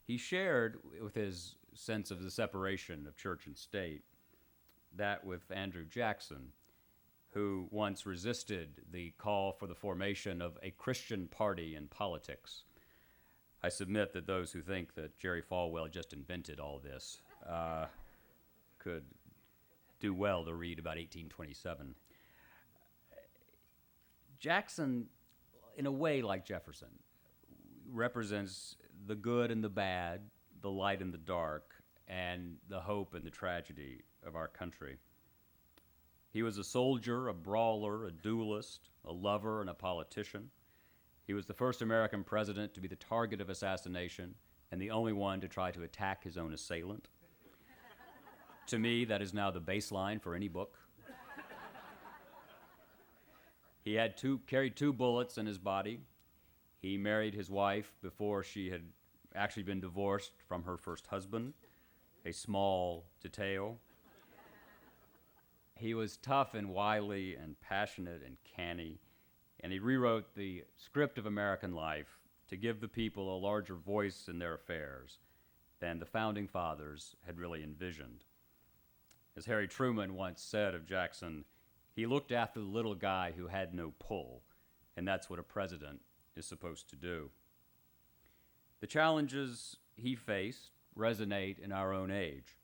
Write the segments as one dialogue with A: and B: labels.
A: He shared with his sense of the separation of church and state that with Andrew Jackson, who once resisted the call for the formation of a Christian party in politics. I submit that those who think that Jerry Falwell just invented all this could do well to read about 1827. Jackson, in a way like Jefferson, represents the good and the bad, the light and the dark, and the hope and the tragedy of our country. He was a soldier, a brawler, a duelist, a lover, and a politician. He was the first American president to be the target of assassination and the only one to try to attack his own assailant. To me, that is now the baseline for any book. He had carried 2 bullets in his body. He married his wife before she had actually been divorced from her first husband, a small detail. He was tough and wily and passionate and canny, and he rewrote the script of American life to give the people a larger voice in their affairs than the founding fathers had really envisioned. As Harry Truman once said of Jackson, he looked after the little guy who had no pull, and that's what a president is supposed to do. The challenges he faced resonate in our own age.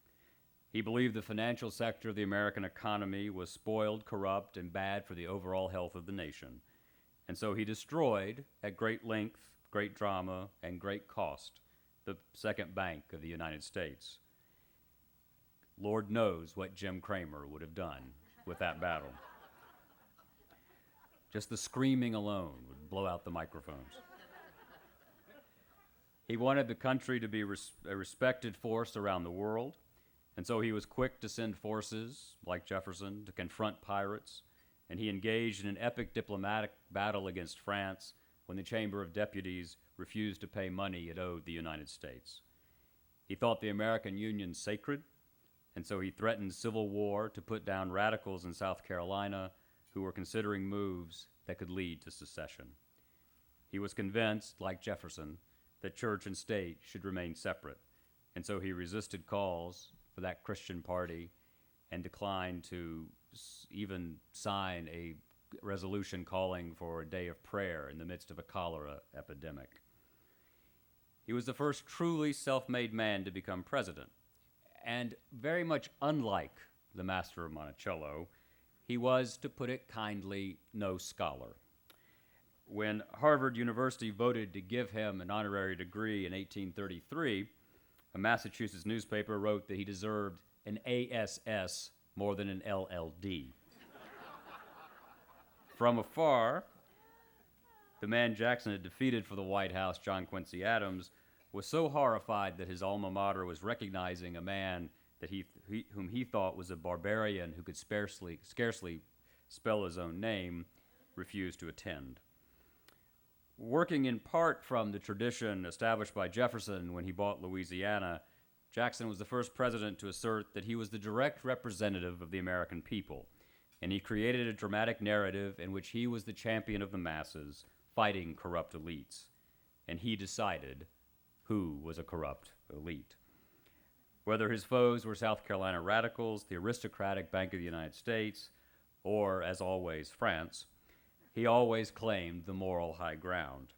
A: He believed the financial sector of the American economy was spoiled, corrupt, and bad for the overall health of the nation. And so he destroyed, at great length, great drama, and great cost, the second bank of the United States. Lord knows what Jim Cramer would have done with that battle. Just the screaming alone would blow out the microphones. He wanted the country to be a respected force around the world, and so he was quick to send forces, like Jefferson, to confront pirates, and he engaged in an epic diplomatic battle against France when the Chamber of Deputies refused to pay money it owed the United States. He thought the American Union sacred, and so he threatened civil war to put down radicals in South Carolina who were considering moves that could lead to secession. He was convinced, like Jefferson, that church and state should remain separate, and so he resisted calls for that Christian party and declined to even sign a resolution calling for a day of prayer in the midst of a cholera epidemic. He was the first truly self-made man to become president, and very much unlike the master of Monticello, he was, to put it kindly, no scholar. When Harvard University voted to give him an honorary degree in 1833, a Massachusetts newspaper wrote that he deserved an ASS more than an LLD. From afar, the man Jackson had defeated for the White House, John Quincy Adams, was so horrified that his alma mater was recognizing a man that whom he thought was a barbarian who could scarcely spell his own name, refused to attend. Working in part from the tradition established by Jefferson when he bought Louisiana, Jackson was the first president to assert that he was the direct representative of the American people, and he created a dramatic narrative in which he was the champion of the masses, fighting corrupt elites, and he decided who was a corrupt elite. Whether his foes were South Carolina radicals, the aristocratic Bank of the United States, or, as always, France, he always claimed the moral high ground.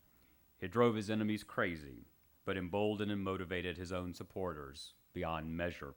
A: It drove his enemies crazy, but emboldened and motivated his own supporters beyond measure.